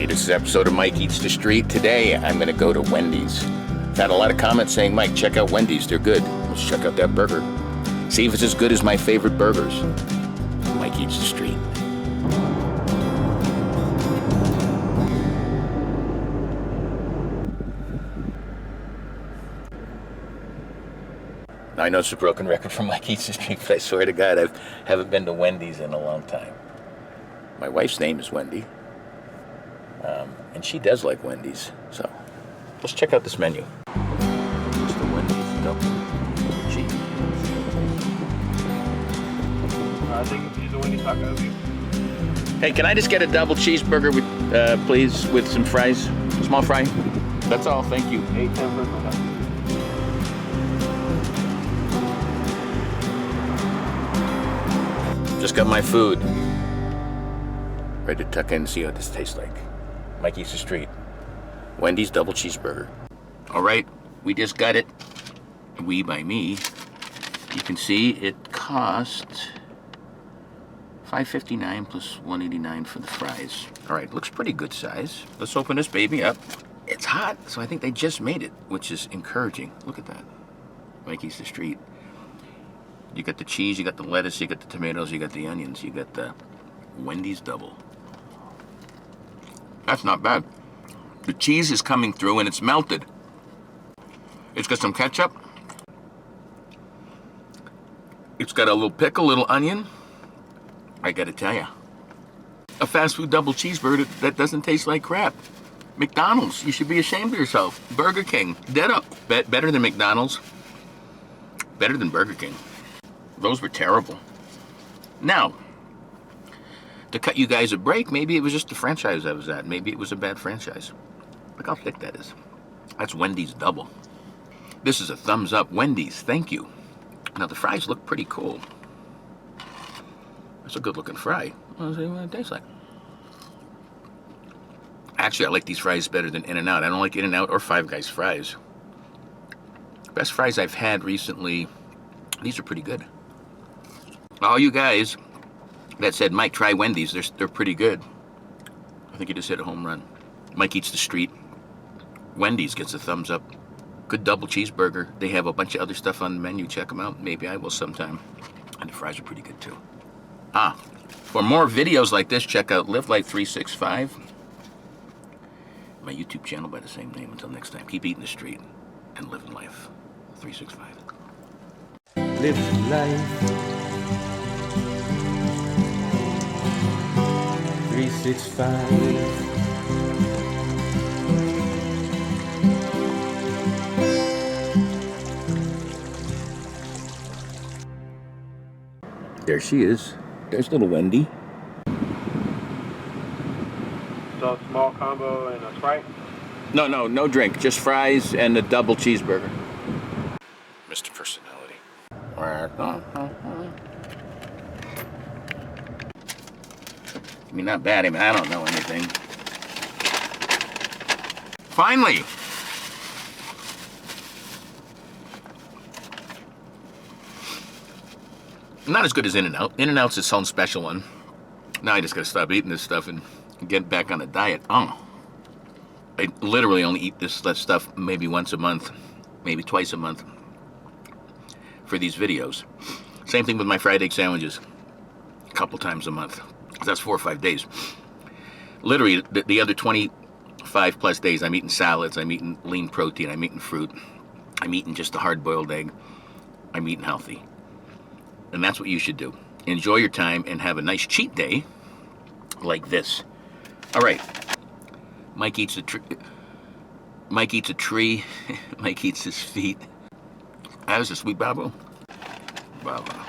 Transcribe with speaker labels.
Speaker 1: Hey, this is an episode of Mike Eats the Street. Today, I'm going to go to Wendy's. I've had a lot of comments saying, Mike, check out Wendy's. They're good. Let's check out that burger. See if it's as good as my favorite burgers. Mike Eats the Street. I know it's a broken record from Mike Eats the Street, but I swear to God, I haven't been to Wendy's in a long time. My wife's name is Wendy, and she does like Wendy's. So let's check out this menu. It's the Wendy's double cheese.
Speaker 2: I think it's a Wendy's taco.
Speaker 1: Hey, can I just get a double cheeseburger with, please, with some fries, small fry? That's all. Thank you.
Speaker 2: 8, 10 for
Speaker 1: Just got my food. Ready to tuck in and see what this tastes like. Mike Eats the Street. Wendy's double cheeseburger. All right, we just got it. We by me. You can see it cost $5.59 plus $1.89 for the fries. All right, looks pretty good size. Let's open this baby up. It's hot, so I think they just made it, which is encouraging. Look at that. Mike Eats the Street. You got the cheese, you got the lettuce, you got the tomatoes, you got the onions, you got the Wendy's double. That's not bad. The cheese is coming through and it's melted. It's got some ketchup. It's got a little pickle, a little onion. I gotta tell you, a fast food double cheeseburger that doesn't taste like crap. McDonald's, you should be ashamed of yourself. Burger King, ditto. Better than McDonald's. Better than Burger King. Those were terrible. Now, to cut you guys a break, maybe it was just the franchise I was at. Maybe it was a bad franchise. Look how thick that is. That's Wendy's double. This is a thumbs up. Wendy's, thank you. Now, the fries look pretty cool. That's a good looking fry. Let's see what it tastes like. Actually, I like these fries better than In-N-Out. I don't like In-N-Out or Five Guys fries. Best fries I've had recently, these are pretty good. All you guys that said, Mike, try Wendy's, they're pretty good. I think you just hit a home run. Mike Eats the Street. Wendy's gets a thumbs up. Good double cheeseburger. They have a bunch of other stuff on the menu. Check them out. Maybe I will sometime. And the fries are pretty good too. For more videos like this, check out Live Life 365. My YouTube channel by the same name. Until next time, keep eating the street and living life 365.
Speaker 3: Live life 365.
Speaker 1: There she is. There's little Wendy.
Speaker 2: So a small combo and a Sprite?
Speaker 1: No drink. Just fries and a double cheeseburger. Mr. Personality. I mean, not bad. I mean, I don't know anything. Finally! Not as good as In-N-Out. In-N-Out's its own special one. Now I just gotta stop eating this stuff and get back on a diet. I literally only eat this stuff maybe once a month, maybe twice a month for these videos. Same thing with my fried egg sandwiches. A couple times a month. That's 4 or 5 days. Literally, the other 25 plus days, I'm eating salads, I'm eating lean protein, I'm eating fruit, I'm eating just a hard-boiled egg, I'm eating healthy. And that's what you should do. Enjoy your time and have a nice cheat day like this. All right. Mike eats a tree. Mike eats a tree. Mike eats his feet. That was a sweet babble. Baba.